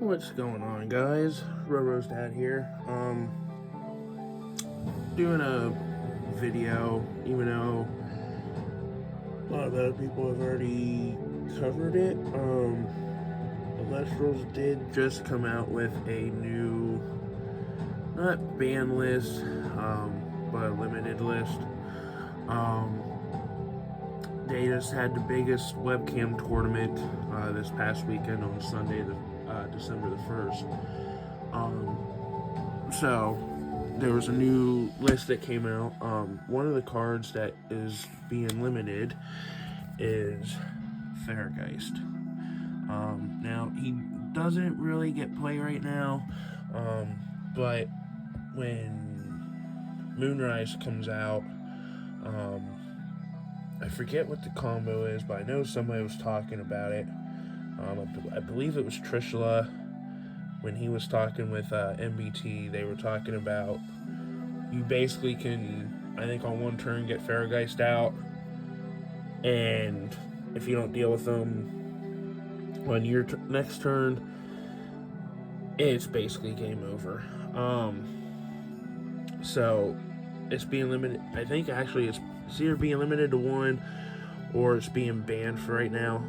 What's going on, guys? Roro's dad here. Doing a video, even though a lot of other people have already covered it. Elestrals did just come out with a new, not ban list, but a limited list. They just had the biggest webcam tournament this past weekend on Sunday, December the 1st. So there was a new list that came out. One of the cards that is being limited is Fairgeist. Now, he doesn't really get play right now, but when Moonrise comes out, I forget what the combo is, but I know somebody was talking about it. I believe it was Trishula. When he was talking with MBT, they were talking about you basically can, I think on one turn, get Fairgeist out, and if you don't deal with them on your next turn, it's basically game over. So it's being limited. I think actually it's either being limited to one or it's being banned for right now.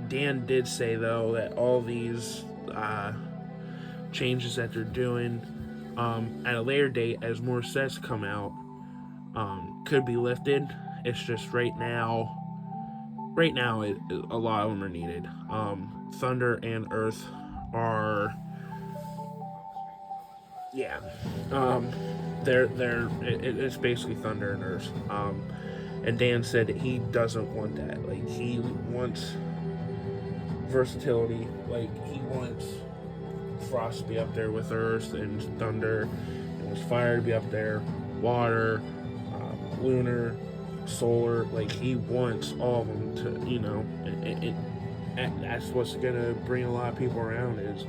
Dan did say though that all these changes that they're doing at a later date, as more sets come out, could be lifted. It's just right now a lot of them are needed. Thunder and Earth are, yeah, it's basically Thunder and Earth. And Dan said that he doesn't want that. Like, he wants versatility. Like, he wants Frost to be up there with Earth and Thunder. He wants Fire to be up there, Water, Lunar, Solar. Like, he wants all of them to, you know, that's what's gonna bring a lot of people around, is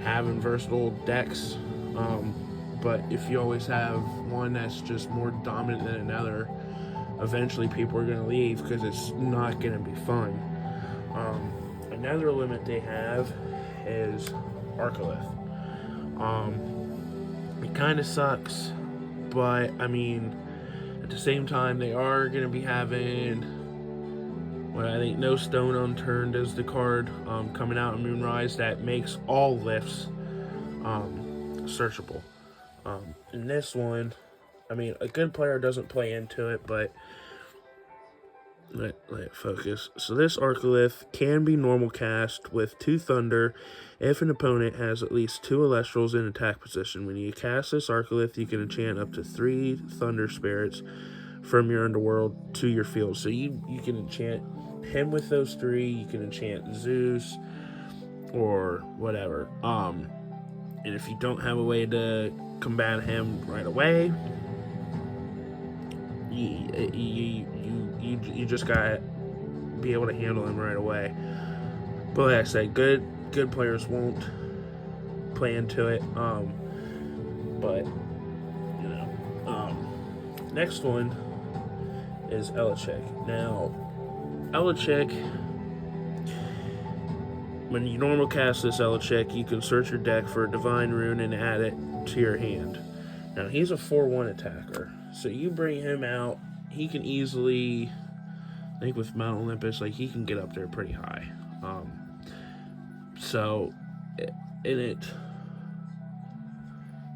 having versatile decks. But if you always have one that's just more dominant than another, eventually people are going to leave because it's not going to be fun. Another limit they have is Arcolith. It kind of sucks, but I mean, at the same time, they are going to be having what I think No Stone Unturned is the card coming out in Moonrise that makes all lifts searchable. In this one, I mean, a good player doesn't play into it, but let it focus. So this Arcolith can be normal cast with 2 Thunder if an opponent has at least 2 Elestrals in attack position. When you cast this Arcolith, you can enchant up to 3 Thunder Spirits from your underworld to your field. So you can enchant him with those 3, you can enchant Zeus or whatever. And if you don't have a way to combat him right away, you just gotta be able to handle him right away. But like I said, good players won't play into it. But you know, next one is Elechek. Now, Elechek, when you normal cast this Elechek, you can search your deck for a Divine Rune and add it to your hand. Now, he's a 4/1 attacker, so you bring him out, he can easily, I think with Mount Olympus, like, he can get up there pretty high. So, in it,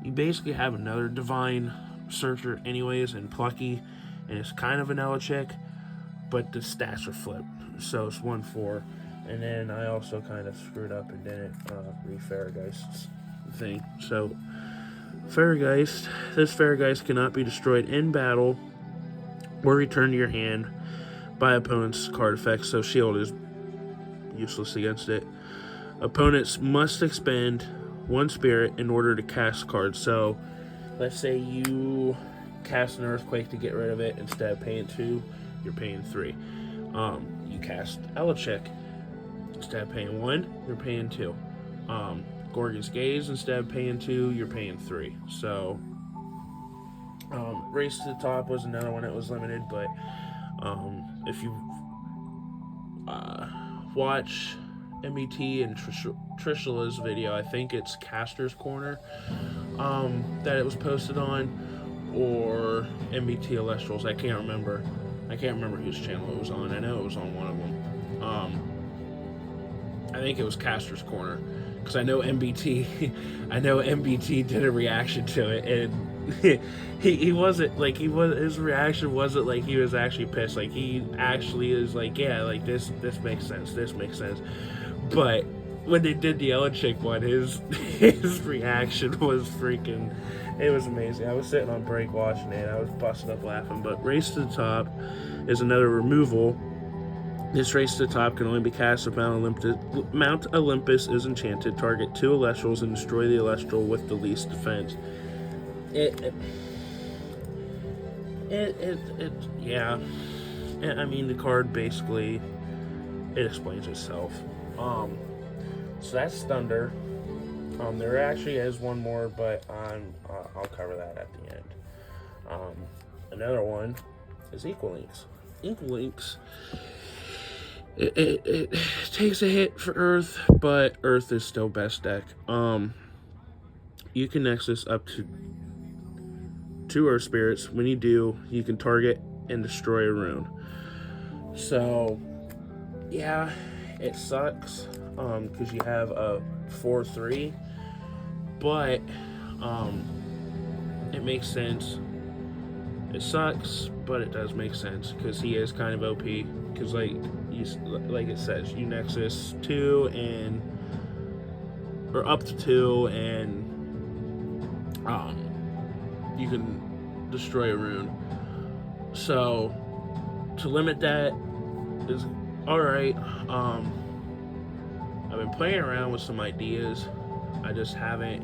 you basically have another Divine Searcher anyways, and Plucky, and it's kind of an Elechek, but the stats are flipped, so it's 1/4. And then I also kind of screwed up and didn't read Fairgeist's thing. So, this Fairgeist cannot be destroyed in battle or returned to your hand by opponent's card effects, so Shield is useless against it. Opponents must expend 1 Spirit in order to cast cards. So, let's say you cast an Earthquake to get rid of it. Instead of paying 2, you're paying 3. You cast Elechek. Instead of paying 1, you're paying 2. Gorgon's Gaze, instead of paying 2, you're paying 3. So, Race to the Top was another one that was limited, but if you watch MBT and Trishula's video. I think it's Caster's Corner that it was posted on, or MBT Elestrals. I can't remember. I can't remember whose channel it was on. I know it was on one of them. I think it was Caster's Corner, because I know MBT. I know MBT did a reaction to it, and he wasn't like his reaction wasn't like he was actually pissed. Like, he actually is like, yeah, like this makes sense. This makes sense. But when they did the Yellow Chick one, his reaction was freaking. It was amazing. I was sitting on break watching it. I was busting up laughing. But Race to the Top is another removal. This Race to the Top can only be cast if Mount Olympus is enchanted. Target 2 Elestrals and destroy the Elestral with the least defense. Yeah. I mean, the card basically, it explains itself. So that's Thunder. There actually is one more, but I'll cover that at the end. Another one is Equal Links. Equal Links, it takes a hit for Earth, but Earth is still best deck. You can Nexus up to 2 Earth Spirits. When you do, you can target and destroy a rune. So, yeah, it sucks, because you have a 4/3, but it makes sense. It sucks, but it does make sense, because he is kind of OP, because like it says, you Nexus 2 or up to 2, and you can destroy a rune. So to limit that is alright. I've been playing around with some ideas. I just haven't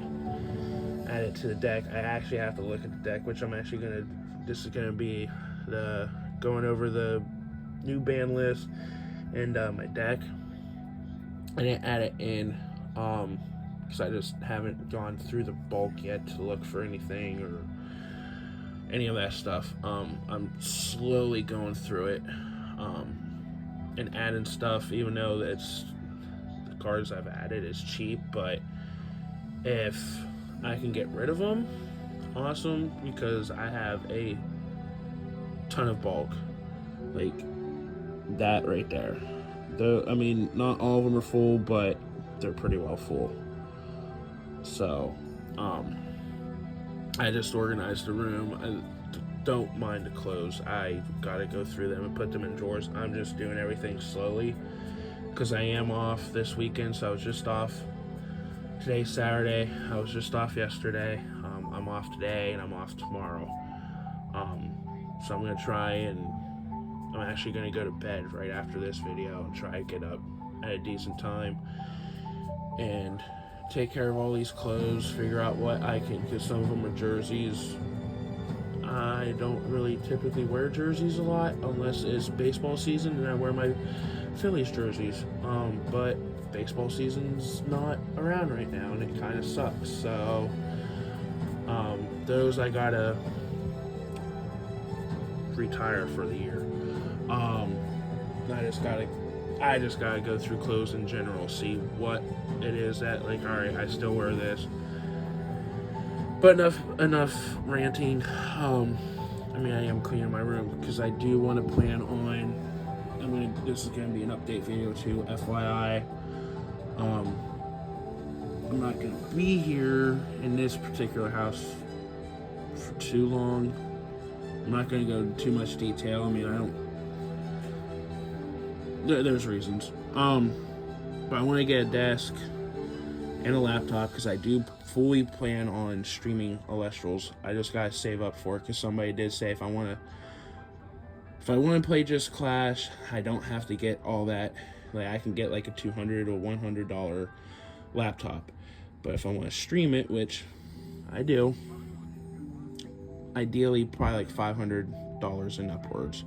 added to the deck. I actually have to look at the deck, which I'm actually gonna. This is gonna be the going over the new ban list and my deck. I didn't add it in because I just haven't gone through the bulk yet to look for anything or any of that stuff. I'm slowly going through it and adding stuff, even though it's the cards I've added is cheap, but if I can get rid of them, awesome, because I have a ton of bulk, like that right there. I mean, not all of them are full, but they're pretty well full. So I just organized the room. I don't mind the clothes. I gotta go through them and put them in drawers. I'm just doing everything slowly because I am off this weekend. So I was just off. Today's Saturday. I was just off yesterday. I'm off today and I'm off tomorrow. So I'm gonna try, and I'm actually gonna go to bed right after this video and try to get up at a decent time and take care of all these clothes, figure out what I can, because some of them are jerseys. I don't really typically wear jerseys a lot unless it's baseball season, and I wear my Phillies jerseys. But baseball season's not around right now, and it kind of sucks. So those I gotta retire for the year. I just gotta go through clothes in general, see what it is that, like, all right, I still wear this. But enough ranting. I mean, I am cleaning my room because I do want to plan on. This is gonna be an update video too, FYI. I'm not gonna be here in this particular house for too long. I'm not gonna go into too much detail. I mean, there's reasons. But I want to get a desk and a laptop because I do fully plan on streaming Elestrals. I just gotta save up for it because somebody did say if I want to play just Clash, I don't have to get all that. Like, I can get like a $200 or $100 laptop. But if I want to stream it, which I do, ideally probably like $500 and upwards.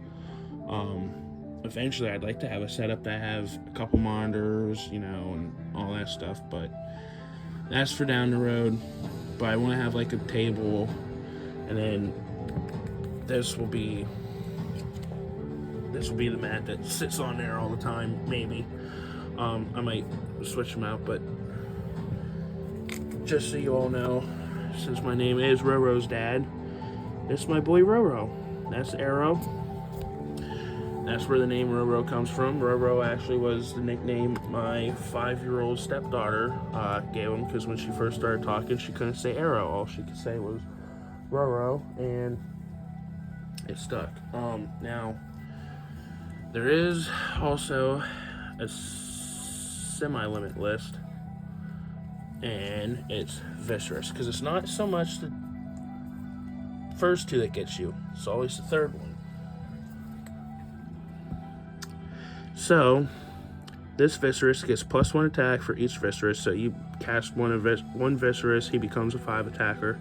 Eventually I'd like to have a setup that has a couple monitors, you know, and all that stuff, but that's for down the road. But I want to have like a table, and then this will be the mat that sits on there all the time, maybe. I might switch them out, but just so you all know, since my name is Roro's dad, it's my boy Roro. That's Arrow. That's where the name Roro comes from. Roro actually was the nickname my 5-year-old stepdaughter gave him, because when she first started talking, she couldn't say Arrow. All she could say was Roro, and it stuck. Now, there is also a semi-limit list, and it's Viscerous, because it's not so much the first two that gets you, it's always the third one. So this Viscerous gets +1 attack for each Viscerous, so you cast one Viscerous, he becomes a 5 attacker.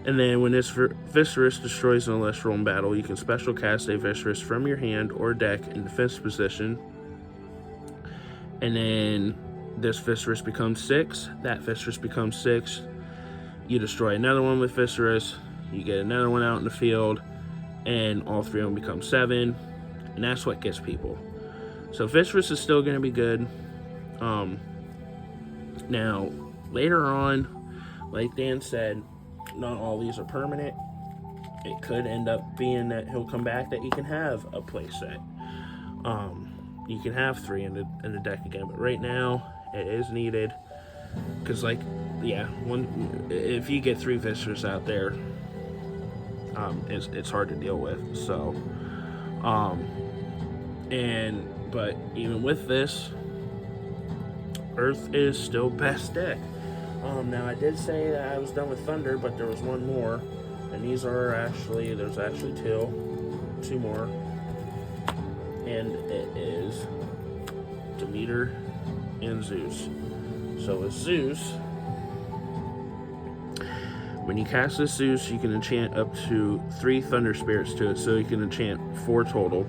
And then when this Viscerous destroys an Elestral in battle, you can special cast a Viscerous from your hand or deck in defense position. And then this Viscerous becomes 6. That Viscerous becomes 6. You destroy another one with Viscerous. You get another one out in the field. And all 3 of them become 7. And that's what gets people. So Viscerous is still going to be good. Now, later on, like Dan said, not all these are permanent. It could end up being that he'll come back, that you can have a playset. You can have 3 in the deck again, but right now it is needed, because if you get 3 Viscerous out there, it's hard to deal with. So, but even with this, Earth is still best deck. Now I did say that I was done with Thunder, but there was one more, and there's actually two more, and it is Demeter and Zeus. So with Zeus, when you cast this Zeus, you can enchant up to 3 Thunder Spirits to it, so you can enchant 4 total.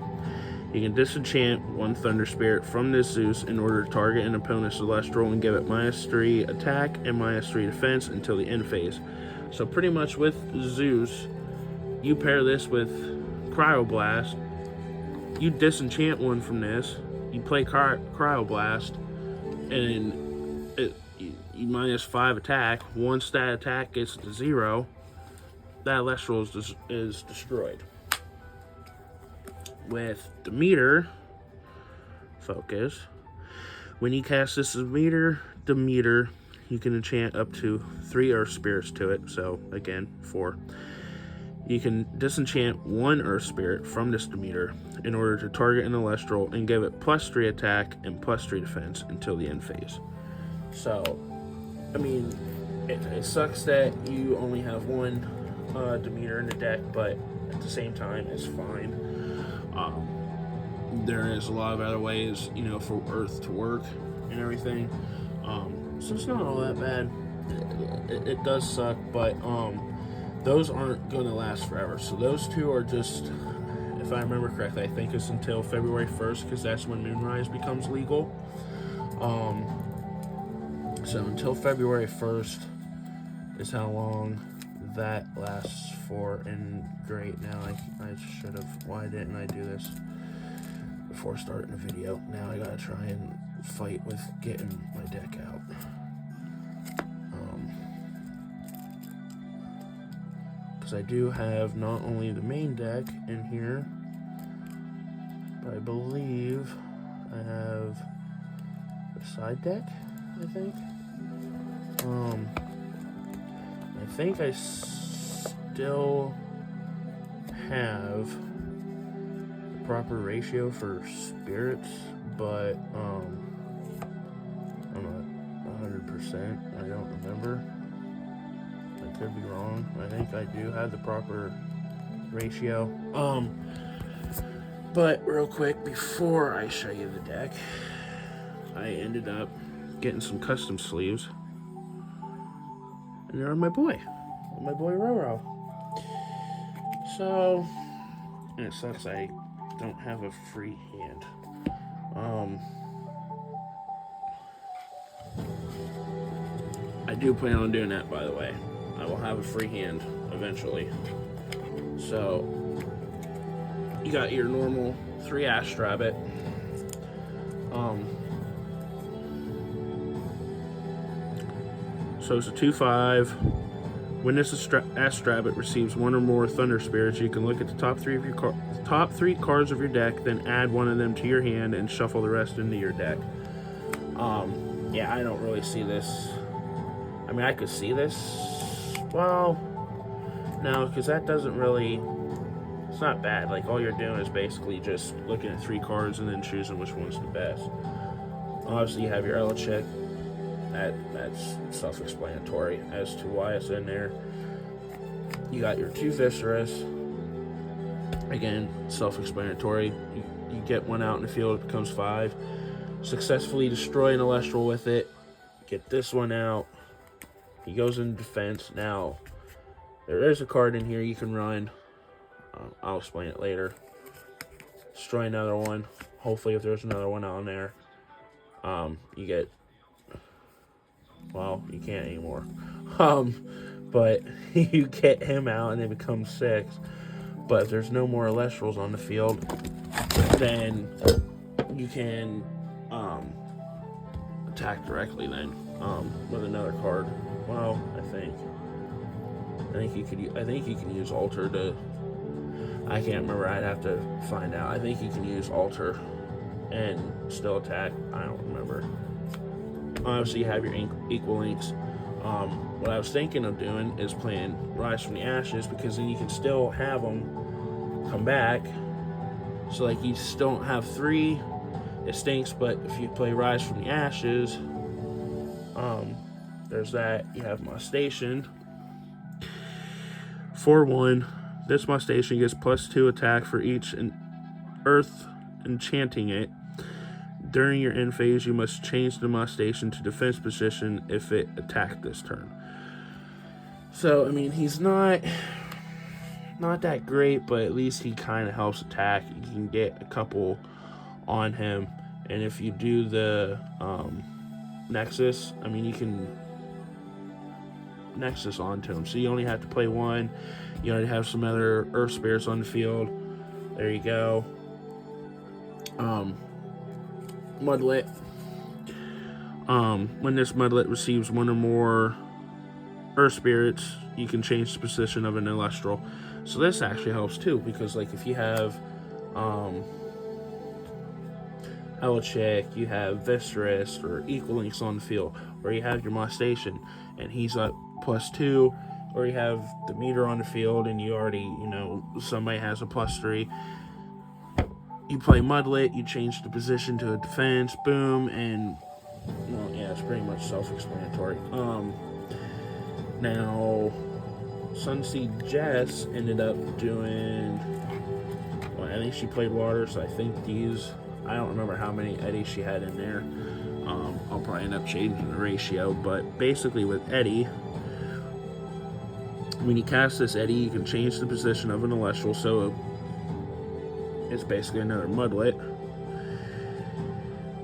You can disenchant 1 Thunder Spirit from this Zeus in order to target an opponent's Celestial and give it -3 attack and -3 defense until the end phase. So pretty much with Zeus, you pair this with Cryoblast, you disenchant 1 from this, you play Cryoblast, and you -5 attack. Once that attack gets to 0, that Elestral is destroyed. With Demeter, focus, when you cast this Demeter, you can enchant up to 3 Earth Spirits to it, so again, 4. You can disenchant 1 Earth Spirit from this Demeter in order to target an Elestral and give it +3 attack and +3 defense until the end phase. So, I mean, it sucks that you only have 1 Demeter in the deck, but at the same time, it's fine. There is a lot of other ways, for Earth to work and everything. So it's not all that bad. It does suck, but those aren't going to last forever. So those 2 are just, if I remember correctly, I think it's until February 1st, because that's when Moonrise becomes legal. So until February 1st is how long that lasts for. And great, now I should have, why didn't I do this before starting the video? Now I gotta try and fight with getting my deck out. Because I do have not only the main deck in here, but I believe I have the side deck, I think. I think I still have the proper ratio for spirits, but I'm not 100%. I don't remember. I could be wrong. I think I do have the proper ratio. But real quick, before I show you the deck, I ended up getting some custom sleeves. And they're on my boy Roro. So, and it sucks I don't have a free hand. I do plan on doing that, by the way. I will have a free hand eventually. So, you got your normal 3 Astrabbit. So it's a 2/5. When this Astrabbit receives one or more Thunder Spirits, you can look at the top three cards of your deck, then add one of them to your hand and shuffle the rest into your deck. Yeah, I don't really see this. I mean, I could see this. Well, no, because that doesn't really. It's not bad. Like, all you're doing is basically just looking at 3 cards and then choosing which one's the best. Obviously, you have your Elestrals. That's self-explanatory as to why it's in there. You got your 2 Visceras. Again, self-explanatory. You get one out in the field, it becomes 5. Successfully destroy an Elestral with it. Get this one out. He goes into defense. Now, there is a card in here you can run. I'll explain it later. Destroy another one. Hopefully, if there's another one on there, you get. Well, you can't anymore. But you get him out and it becomes 6. But if there's no more Elestrals on the field, then you can attack directly then with another card. Well, I think you can use Alter to. I can't remember. I'd have to find out. I think you can use Alter and still attack. I don't remember. Obviously, you have your equal links. What I was thinking of doing is playing Rise from the Ashes, because then you can still have them come back. So, like, you still don't have 3. It stinks, but if you play Rise from the Ashes, there's that. You have Molestation. 4/1. This Molestation gets +2 attack for each Earth enchanting it. During your end phase, you must change the Molestation to defense position if it attacked this turn. So, I mean, he's not that great, but at least he kind of helps attack. You can get a couple on him, and if you do the Nexus, I mean, you can Nexus onto him. So you only have to play 1. You already have some other Earth Spirits on the field. There you go. Mudlet. When this Mudlet receives one or more Earth Spirits, you can change the position of an Elestral. So this actually helps too, because like if you have Elechick, you have Viscerus or Equal Links on the field, or you have your Molestation and he's up +2, or you have the meter on the field and you already, somebody has a +3. You play Mudlet, you change the position to a defense, boom, and, well, yeah, it's pretty much self-explanatory. Now, Sunseed Jess ended up doing, well, I think she played water, so I think I don't remember how many Eddies she had in there. I'll probably end up changing the ratio, but basically with Eddie, when you cast this Eddie, you can change the position of an Elestral, so it's basically another Mudlet.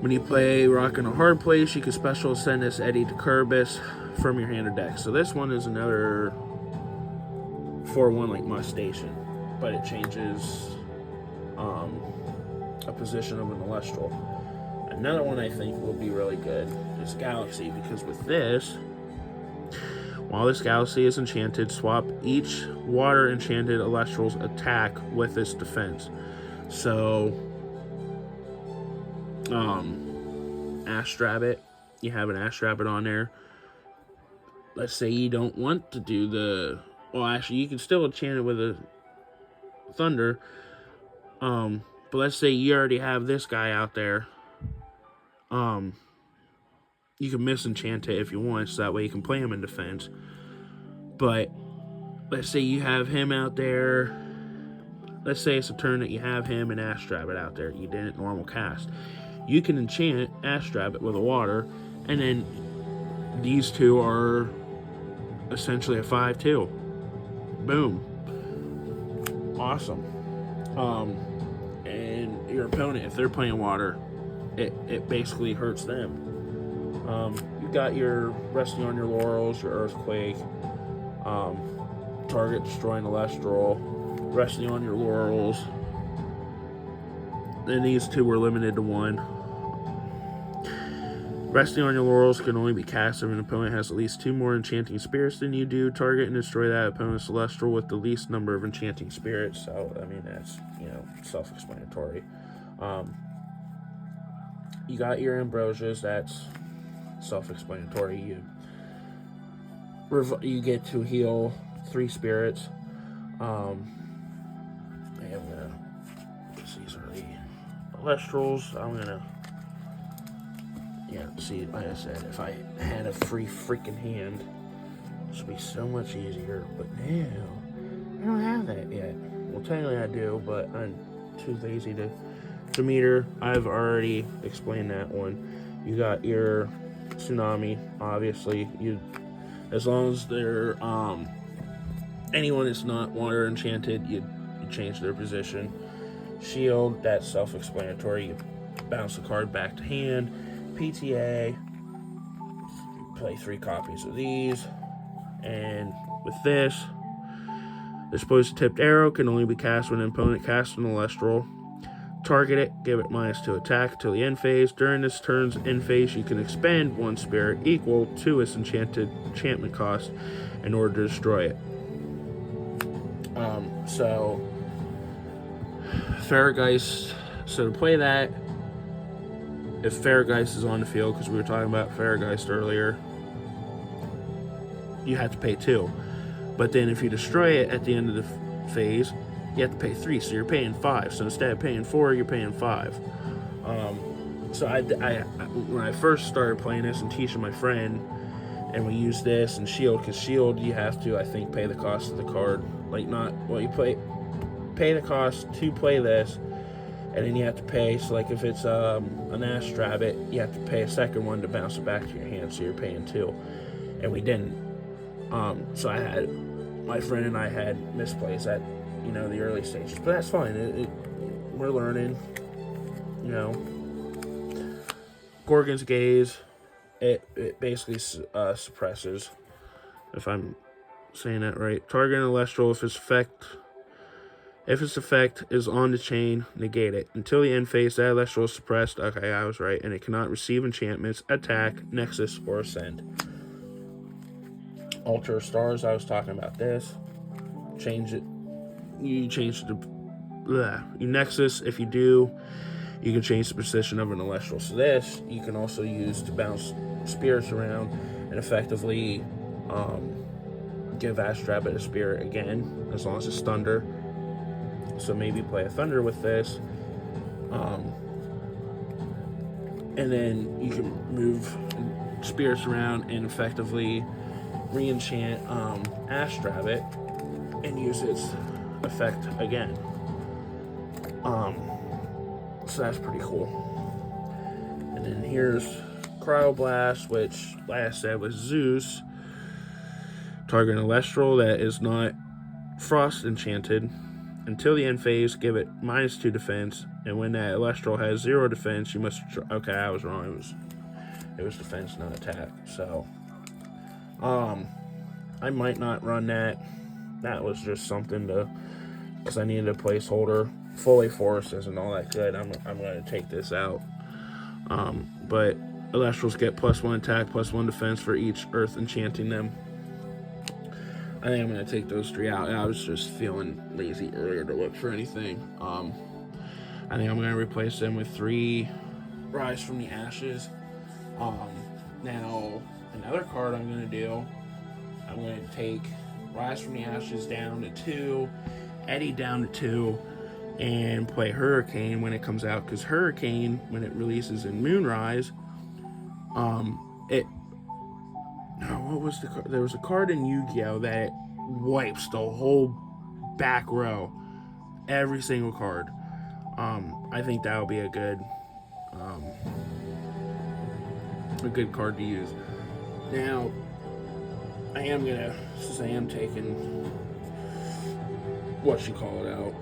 When you play Rock in a Hard Place, you can special send this Eddie to Kerbis from your hand or deck. So this one is another 4/1 like Molestation, but it changes a position of an Elestral. Another one I think will be really good is Galaxy, because with this, while this Galaxy is enchanted, swap each water enchanted Elestral's attack with its defense. So, Astrabbit, you have an Astrabbit on there. Let's say you don't want to do well, actually, you can still enchant it with a Thunder. But let's say you already have this guy out there. You can misenchant it if you want, so that way you can play him in defense. But let's say you have him out there. Let's say it's a turn that you have him and Astrabbit out there. You didn't normal cast. You can enchant Astrabbit with a water, and then these two are essentially a 5/2. Boom. Awesome. And your opponent, if they're playing water, it basically hurts them. You've got your Resting on Your Laurels, your Earthquake, target destroying Elestral, Resting on Your Laurels. Then these two were limited to 1. Resting on your laurels can only be cast if an opponent has at least 2 more enchanting spirits than you do. Target and destroy that opponent's celestial with the least number of enchanting spirits. So, I mean, that's, self-explanatory. You got your ambrosias. That's self-explanatory. You get to heal 3 spirits. I'm gonna, because these are the Elestrals, I'm gonna, see, like I said, if I had a free freaking hand, this would be so much easier, but now, I don't have that yet. Well, technically I do, but I'm too lazy to meter. I've already explained that one. You got your Tsunami, obviously. As long as they're, anyone that's not water enchanted, you change their position. Shield, that's self-explanatory. You bounce the card back to hand. PTA, play 3 copies of these. And with this, the supposed tipped arrow can only be cast when an opponent casts an Elestral. Target it, give it -2 attack until the end phase. During this turn's end phase, you can expend 1 spirit equal to its enchantment cost in order to destroy it. So Farrageist, so to play that, if Farrageist is on the field, because we were talking about Farrageist earlier, you have to pay 2. But then if you destroy it at the end of the phase, you have to pay 3, so you're paying 5. So instead of paying 4, you're paying 5. So I when I first started playing this and teaching my friend, and we used this and Shield, because Shield you have to, I think, pay the cost of the card. Like, not, well, you pay the cost to play this, and then you have to pay, so like if it's an Ash Rabbit, you have to pay a second one to bounce it back to your hand, so you're paying 2. And we didn't. So my friend and I had misplays at, the early stages, but that's fine. We're learning, Gorgon's Gaze, it basically suppresses, if I'm saying that right. Target an Elestral if its effect is on the chain, negate it. Until the end phase, that Elestral is suppressed. Okay, I was right. And it cannot receive enchantments, attack, nexus, or ascend. Altar of Stars, I was talking about this. Change it. You change it to you nexus. If you do, you can change the position of an Elestral. So this, you can also use to bounce spirits around and effectively give Ash Rabbit a spirit again, as long as it's Thunder. So maybe play a Thunder with this. And then you can move spirits around and effectively re-enchant Ash Rabbit and use its effect again. So that's pretty cool. And then here's Cryoblast, which, like I said, was Zeus. Target an Elestral that is not Frost enchanted. Until the end phase, give it -2 defense. And when that Elestral has 0 defense, you must... Okay, I was wrong. It was defense, not attack. So, I might not run that. That was just something to... Because I needed a placeholder. Fully Force isn't all that good. I'm going to take this out. But Elestrals get +1 attack, +1 defense for each Earth enchanting them. I think I'm going to take those 3 out. I was just feeling lazy earlier to look for anything. I think I'm going to replace them with 3 Rise from the Ashes. Now, another card I'm going to do, I'm going to take Rise from the Ashes down to 2, Eddie down to 2, and play Hurricane when it comes out, because Hurricane, when it releases in Moonrise, what was the card? There was a card in Yu-Gi-Oh! That wipes the whole back row. Every single card. I think that would be a good card to use. Now, I am gonna say I'm taking out.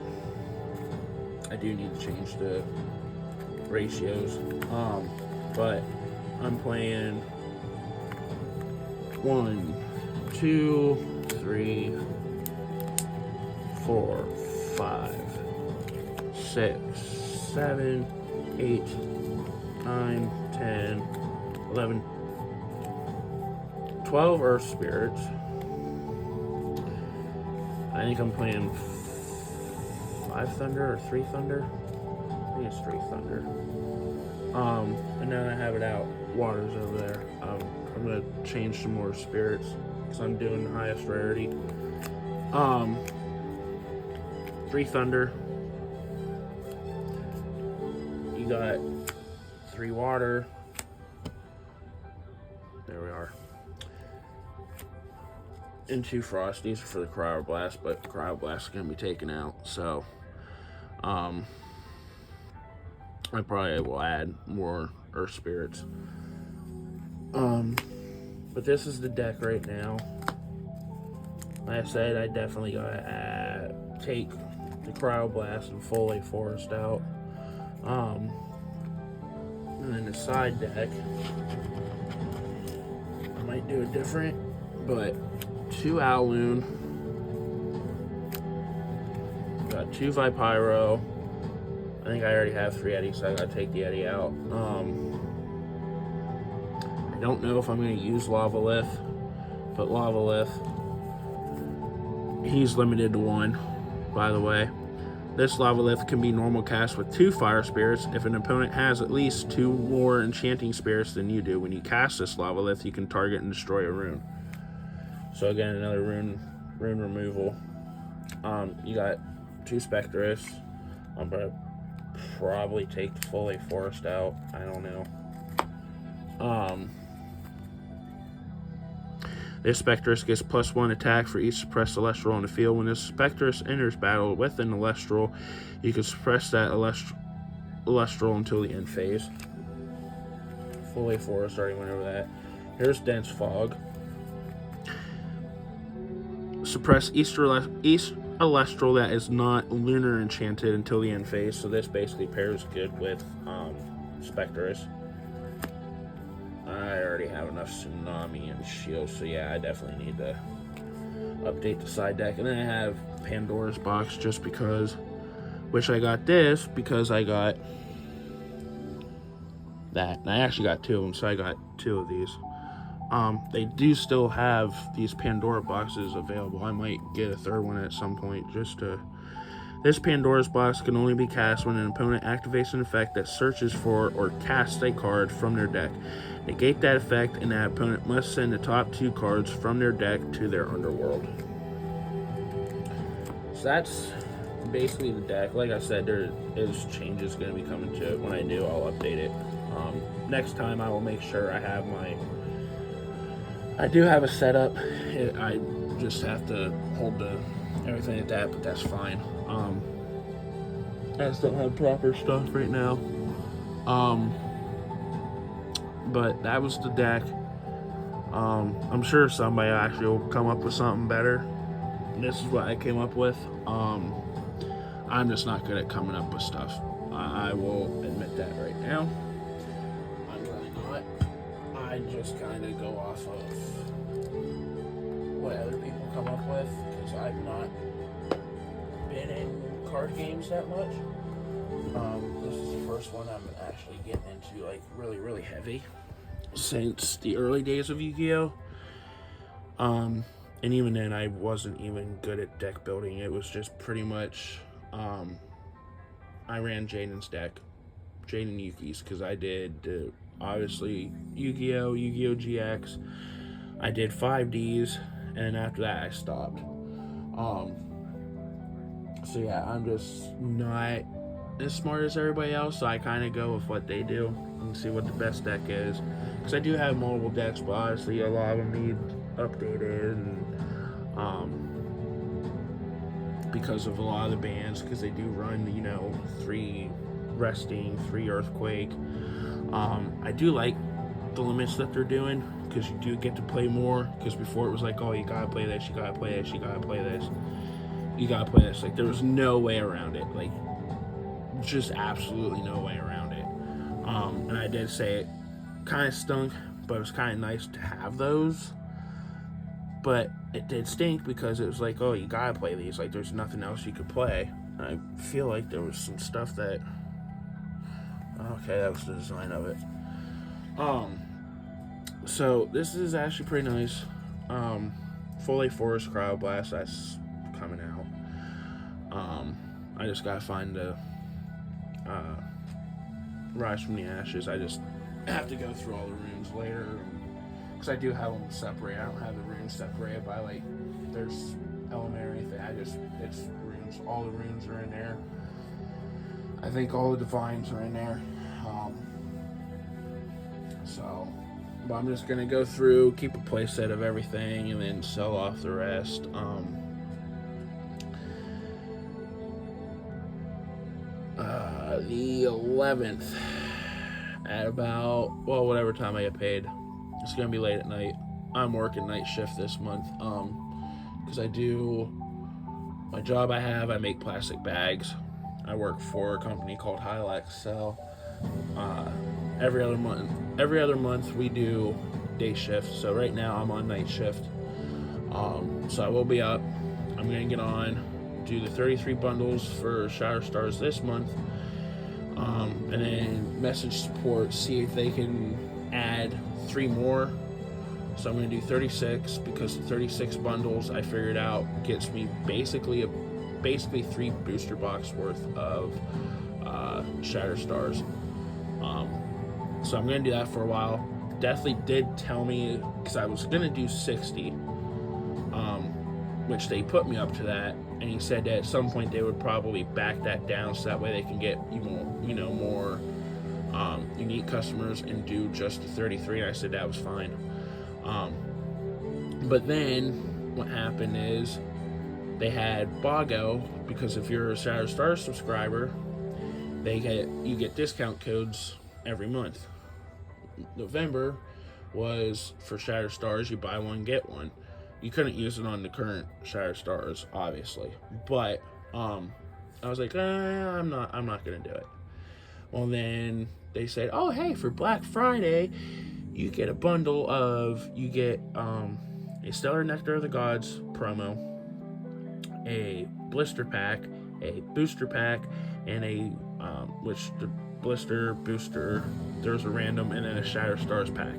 I do need to change the ratios. But I'm playing 1, 2, 3, 4, 5, 6, 7, 8, 9, 10, 11, 12 Earth Spirits. I think I'm playing 5 Thunder or 3 Thunder. I think it's 3 Thunder. And then I have it out. Water's over there. I'm gonna change some more spirits because I'm doing the highest rarity. 3 Thunder. You got 3 Water. There we are. And 2 Frost. These are for the Cryo Blast, but Cryo Blast is gonna be taken out. So, I probably will add more Earth Spirits. But this is the deck right now. Like I said, I definitely gotta take the Cryo Blast and Foley Forest out. And then the side deck, I might do it different, but 2 Owloon, got 2 Vipyro. I think I already have 3 Eddies, so I gotta take the Eddy out. I don't know if I'm gonna use Lavalith, but Lavalith, he's limited to 1, by the way. This Lavalith can be normal cast with 2 Fire Spirits if an opponent has at least 2 more Enchanting Spirits than you do. When you cast this Lavalith, you can target and destroy a rune. So again, another rune removal. You got 2 Spectrus. I'm gonna probably take the Foley Forest out. I don't know. This Spectrus gets +1 attack for each suppressed Elestral on the field. When this Spectrus enters battle with an Elestral, you can suppress that Elestral until the end phase. Foley Forest already went over that. Here's Dense Fog. Suppress each Elestral that is not lunar enchanted until the end phase. So this basically pairs good with Spectrus. I already have enough Tsunami and Shield, so yeah, I definitely need to update the side deck. And then I have Pandora's Box just because. Wish I got this because I got that. And I actually got 2 of them, so I got 2 of these. They do still have these Pandora boxes available. I might get a 3rd one at some point just to... This Pandora's Box can only be cast when an opponent activates an effect that searches for or casts a card from their deck. Negate that effect, and that opponent must send the top 2 cards from their deck to their underworld. So that's basically the deck. Like I said, there is changes going to be coming to it. When I do, I'll update it. Next time, I will make sure I have my... I do have a setup. I just have to hold everything at that, but that's fine. I just don't have proper stuff right now. But that was the deck. I'm sure somebody actually will come up with something better. This is what I came up with. I'm just not good at coming up with stuff. I will admit that right now. I'm really not. I just kind of go off of what other people come up with, because I've not been in card games that much. This is the first one I'm actually getting into, like, really heavy since the early days of Yu-Gi-Oh! And even then, I wasn't even good at deck building. It was just pretty much, I ran Jaden's deck, Jaden Yuki's, because I did, obviously, Yu-Gi-Oh! Yu-Gi-Oh! GX. I did 5Ds, and after that, I stopped. So yeah, I'm just not as smart as everybody else, so I kind of go with what they do and see what the best deck is. Because I do have multiple decks, but obviously a lot of them need updated, and because of a lot of the bans, because they do run, 3 Resting, 3 Earthquake. I do like the limits that they're doing, because you do get to play more. Because before it was like, oh, you gotta play this, you gotta play this, you gotta play this, you gotta play this. Like, there was no way around it. Like, just absolutely no way around it. And I did say it kind of stunk, but it was kind of nice to have those. But it did stink because it was like, oh, you gotta play these. Like, there's nothing else you could play. And I feel like there was some stuff that... Okay, that was the design of it. So this is actually pretty nice. Full A Forest Cryo Blast, that's coming out. I just gotta find the uh, Rise from the Ashes. I just have to go through all the runes later, because I do have them separated. I don't have the runes separated by like there's element or anything. It's runes. All the runes are in there. I think all the divines are in there. So, but I'm just gonna go through, keep a playset of everything, and then sell off the rest. The 11th at about, well, whatever time I get paid. It's gonna be late at night. I'm working night shift this month because I do my job. I make plastic bags. I work for a company called Hylex. So every other month we do day shift. So right now I'm on night shift. So I will be up. I'm gonna get on, do the 33 bundles for Shatter Stars this month, and then message support, see if they can add 3 more. So I'm going to do 36, because 36 bundles I figured out gets me basically 3 booster box worth of Shatter Stars. So I'm going to do that for a while. Deathly did tell me, because I was going to do 60, which they put me up to that, and he said that at some point they would probably back that down so that way they can get more unique customers and do just the 33. And I said that was fine. But then what happened is they had Bago, because if you're a Shatter Stars subscriber, you get discount codes every month. November was for Shatter Stars, you buy one get one. You couldn't use it on the current Shatter Stars, obviously, but I was like, I'm not gonna do it. Well, then they said, oh hey, for Black Friday you get a bundle of, a Stellar Nectar of the Gods promo, a blister pack, a booster pack, and which the blister booster, there's a random, and then a Shatter Stars pack,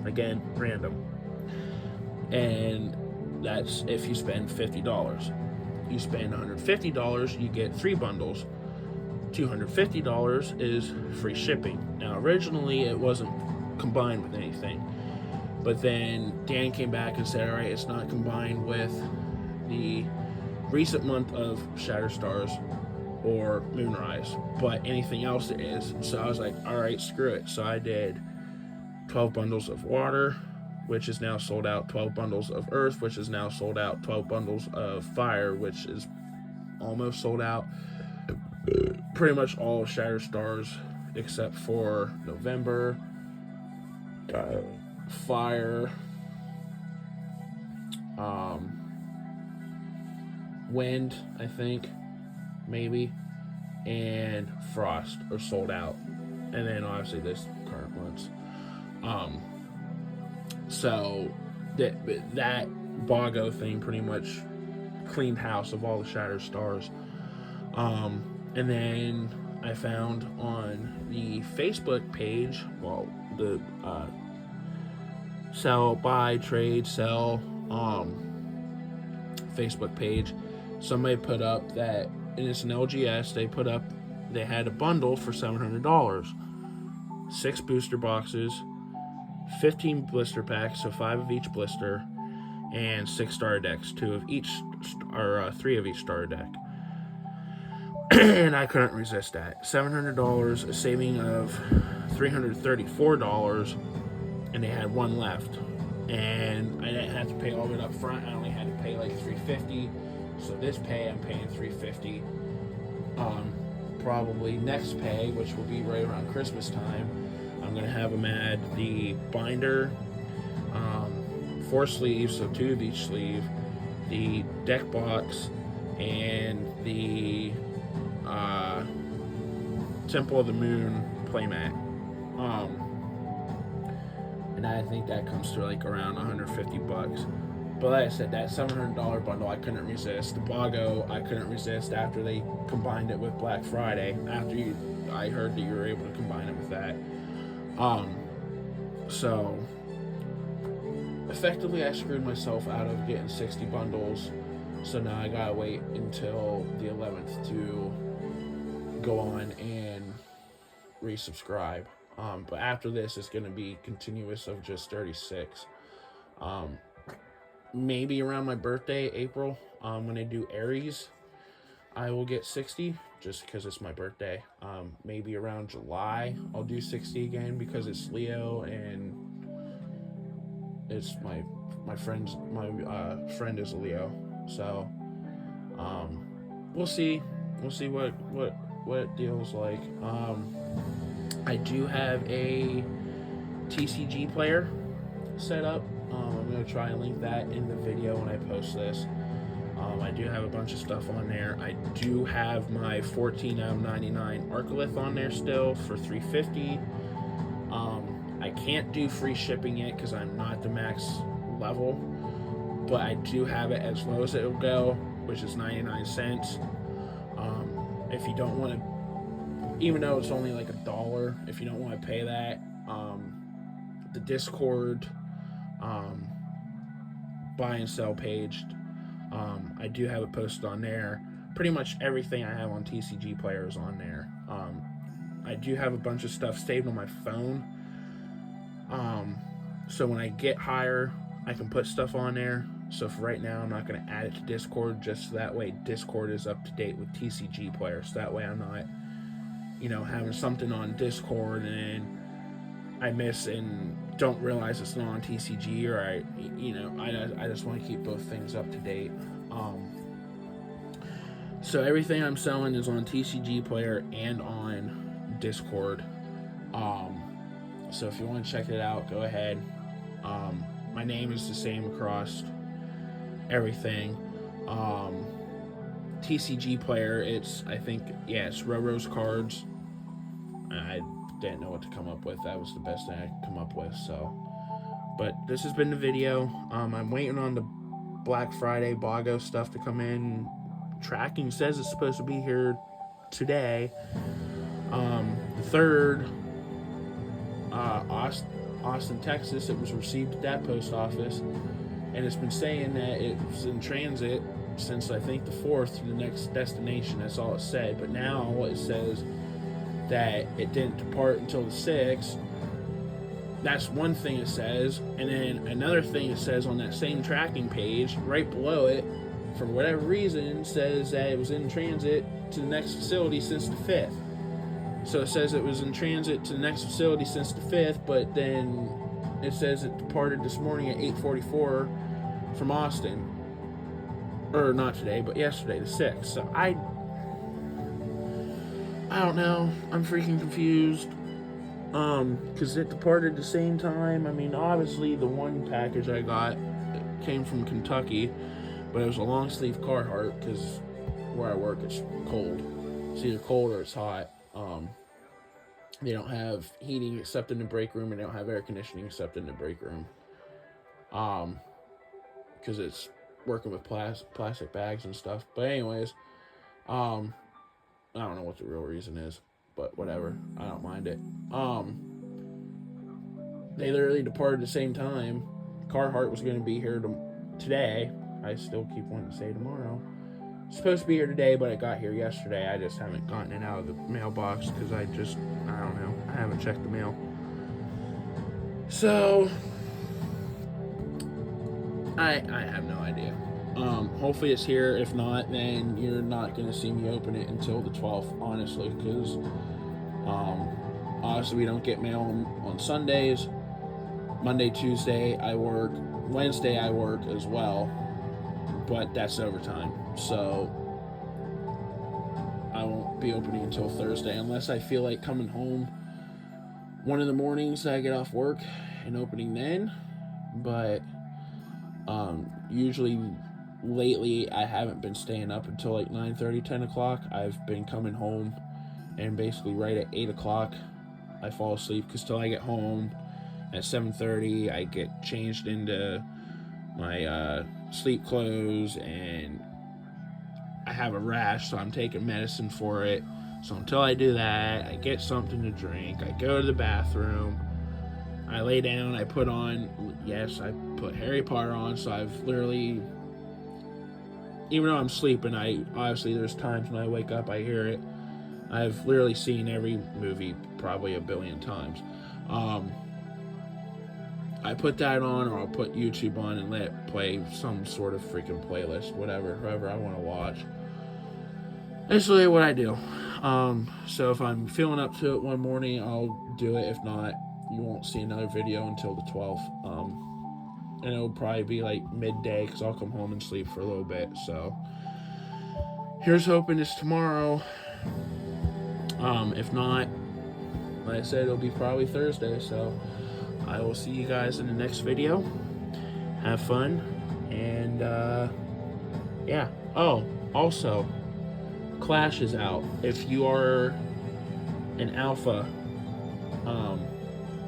again random. And that's if you spend $50. You spend $150, you get 3 bundles. $250 is free shipping. Now originally it wasn't combined with anything, but then Dan came back and said, all right, it's not combined with the recent month of Shatter Stars or Moonrise, but anything else it is. So I was like, all right, screw it. So I did 12 bundles of water, which is now sold out, 12 bundles of earth, which is now sold out, 12 bundles of fire, which is almost sold out. Pretty much all Shatter Stars except for November, fire, wind, I think, maybe, and frost are sold out. And then obviously this current month's. So that Bago thing pretty much cleaned house of all the Shatter Stars. And then I found on the Facebook page, well, the sell, buy, trade, sell Facebook page, somebody put up that, and it's an LGS, they had a bundle for $700. 6 booster boxes, 15 blister packs, so 5 of each blister, and 6 starter decks, 2 of each, or 3 of each starter deck. And I couldn't resist that. $700, a saving of $334, and they had 1 left. And I didn't have to pay all of it up front. I only had to pay like $350. So this pay, I'm paying $350. Probably next pay, which will be right around Christmas time, I'm gonna have them add the binder, 4 sleeves, so 2 of each sleeve, the deck box, and the Temple of the Moon playmat. And I think that comes to like around $150. But like I said, that $700 bundle I couldn't resist. The Bago I couldn't resist after they combined it with Black Friday. I heard that you were able to combine it with that. So effectively I screwed myself out of getting 60 bundles. So now I gotta wait until the 11th to go on and resubscribe. But after this, it's gonna be continuous of just 36. Maybe around my birthday, April, when I do Aries, I will get 60 just because it's my birthday. Maybe around July, I'll do 60 again because it's Leo and it's my friend is a Leo. So we'll see what deal's like. I do have a TCG player set up. I'm going to try and link that in the video when I post this. I do have a bunch of stuff on there. I do have my 14 out of 99 Arcolith on there still for $350. I can't do free shipping yet because I'm not the max level, but I do have it as low as it'll go, which is 99 cents. If you don't want to, even though it's only like $1, if you don't want to pay that, the Discord buy and sell page, I do have it posted on there. Pretty much everything I have on TCG Player is on there. I do have a bunch of stuff saved on my phone, so when I get higher, I can put stuff on there. So for right now, I'm not going to add it to Discord, just so that way Discord is up to date with TCG Player. So that way I'm not, having something on Discord and then I miss and don't realize it's not on TCG, or I just want to keep both things up to date. So everything I'm selling is on TCG Player and on Discord. So if you want to check it out, go ahead. My name is the same across everything. TCG Player, it's Roro's cards. I didn't know what to come up with. That was the best thing I could come up with. So, but this has been the video. I'm waiting on the Black Friday Bago stuff to come in. Tracking says it's supposed to be here today. The 3rd, Austin, Texas. It was received at that post office, and it's been saying that it was in transit since I think the 4th to the next destination. That's all it said. But now it says that it didn't depart until the 6th. That's one thing it says. And then another thing it says on that same tracking page, right below it, for whatever reason, says that it was in transit to the next facility since the 5th. So it says it was in transit to the next facility since the 5th, but then it says it departed this morning at 8:44 from Austin. Or not today, but yesterday, the 6th. So I don't know. I'm freaking confused. Because it departed the same time. I mean, obviously the one package I got came from Kentucky, but it was a long sleeve Carhartt because where I work it's cold. It's either cold or it's hot. They don't have heating except in the break room, and they don't have air conditioning except in the break room. Because it's working with plastic bags and stuff. But anyways, I don't know what the real reason is, but whatever. I don't mind it. They literally departed at the same time. Carhartt was going to be here today. I still keep wanting to say tomorrow. It's supposed to be here today, but it got here yesterday. I just haven't gotten it out of the mailbox because I don't know. I haven't checked the mail. So, I have no idea. Hopefully it's here. If not, then you're not going to see me open it until the 12th, honestly, because honestly, we don't get mail on Sundays. Monday, Tuesday, I work. Wednesday, I work as well, but that's overtime. So I won't be opening until Thursday unless I feel like coming home one of the mornings I get off work and opening then. But usually lately I haven't been staying up until like 9:30, 10 o'clock. I've been coming home and basically right at 8 o'clock I fall asleep because till I get home at 7:30 I get changed into my sleep clothes and I have a rash, so I'm taking medicine for it. So until I do that, I get something to drink, I go to the bathroom, I lay down, I put on put Harry Potter on, so I've literally, even though I'm sleeping, obviously there's times when I wake up, I hear it. I've literally seen every movie probably a billion times. I put that on, or I'll put YouTube on and let it play some sort of freaking playlist, whoever I want to watch. That's really what I do. So if I'm feeling up to it one morning, I'll do it. If not, you won't see another video until the 12th. And it'll probably be like midday, because I'll come home and sleep for a little bit. So here's hoping it's tomorrow. If not, like I said, it'll be probably Thursday. So I will see you guys in the next video. Have fun. And yeah. Oh, also, Clash is out. If you are an alpha,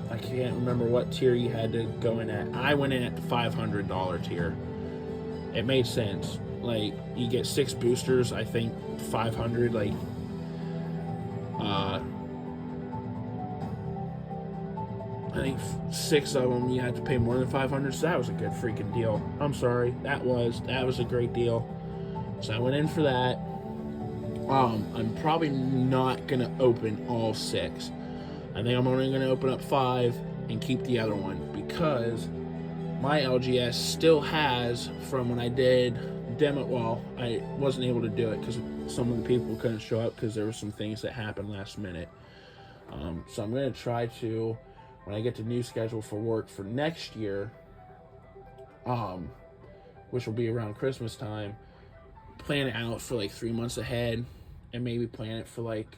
I can't remember what tier you had to go in at. I went in at the $500 tier. It made sense. Like, you get 6 boosters, I think 500, like, I think 6 of them you had to pay more than 500, so that was a good freaking deal. I'm sorry, that was a great deal. So I went in for that. I'm probably not gonna open all 6. I think I'm only gonna open up 5 and keep the other one, because my LGS still has, from when I did demo, well, I wasn't able to do it because some of the people couldn't show up because there were some things that happened last minute. So I'm gonna try to, when I get the new schedule for work for next year, which will be around Christmas time, plan it out for like 3 months ahead, and maybe plan it for like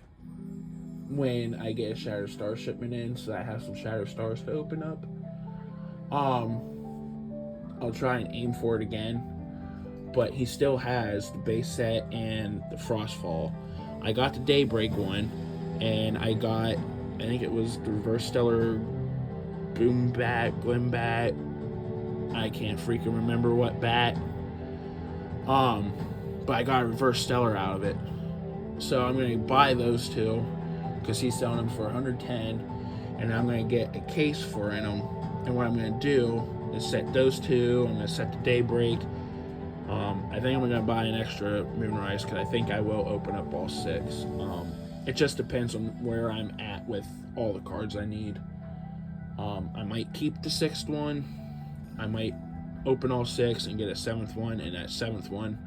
when I get a Shadow Star shipment in, so I have some Shadow Stars to open up. I'll try and aim for it again, but he still has the base set and the Frostfall. I got the Daybreak one, and I think it was the Reverse Stellar Glimbat. I can't freaking remember what bat. But I got a Reverse Stellar out of it. So I'm going to buy those 2, because he's selling them for 110, and I'm going to get a case for them. And what I'm going to do is set those 2. I'm going to set the Daybreak. I think I'm going to buy an extra Moonrise, because I think I will open up all 6. It just depends on where I'm at with all the cards I need. I might keep the 6th one. I might open all 6 and get a 7th one, and that 7th one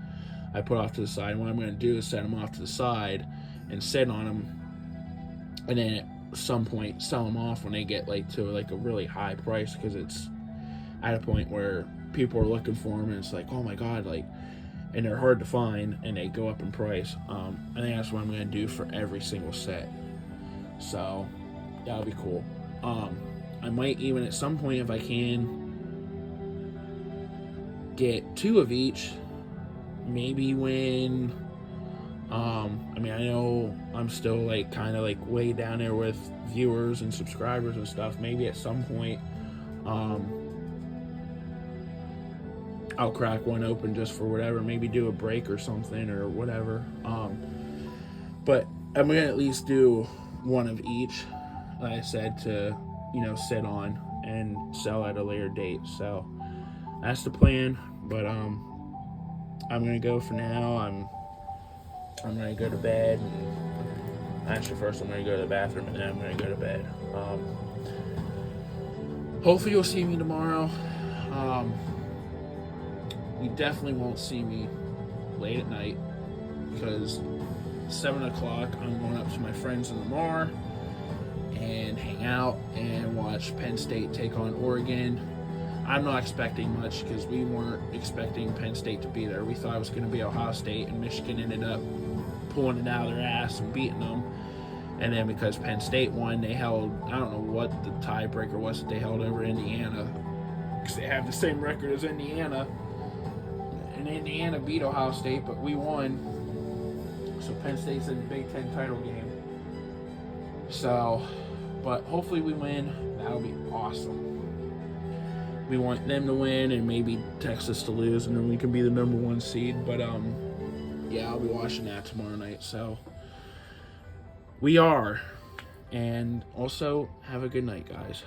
I put off to the side. And what I'm going to do is set them off to the side and sit on them, and then at some point sell them off when they get like to like a really high price, because it's at a point where people are looking for them and it's like, oh my god, like, and they're hard to find and they go up in price. I think that's what I'm going to do for every single set. So that'll be cool. I might even at some point, if I can, get 2 of each. Maybe when I mean, I know I'm still like kind of like way down there with viewers and subscribers and stuff. Maybe at some point I'll crack one open just for whatever, maybe do a break or something or whatever. But I'm gonna at least do 1 of each, like I said, to, you know, sit on and sell at a later date. So that's the plan. But I'm gonna go for now. I'm gonna go to bed. Actually, first I'm gonna go to the bathroom, and then I'm gonna go to bed. Hopefully you'll see me tomorrow. You definitely won't see me late at night, because 7 o'clock I'm going up to my friends in Lamar and hang out and watch Penn State take on Oregon. I'm not expecting much, because we weren't expecting Penn State to be there. We thought it was going to be Ohio State, and Michigan ended up pulling it out of their ass and beating them. And then because Penn State won, they held, I don't know what the tiebreaker was that they held over Indiana, because they have the same record as Indiana. And Indiana beat Ohio State, but we won. So Penn State's in the Big Ten title game. So, but hopefully we win. That'll be awesome. We want them to win and maybe Texas to lose, and then we can be the number 1 seed. But yeah, I'll be watching that tomorrow night. So we are. And also, have a good night, guys.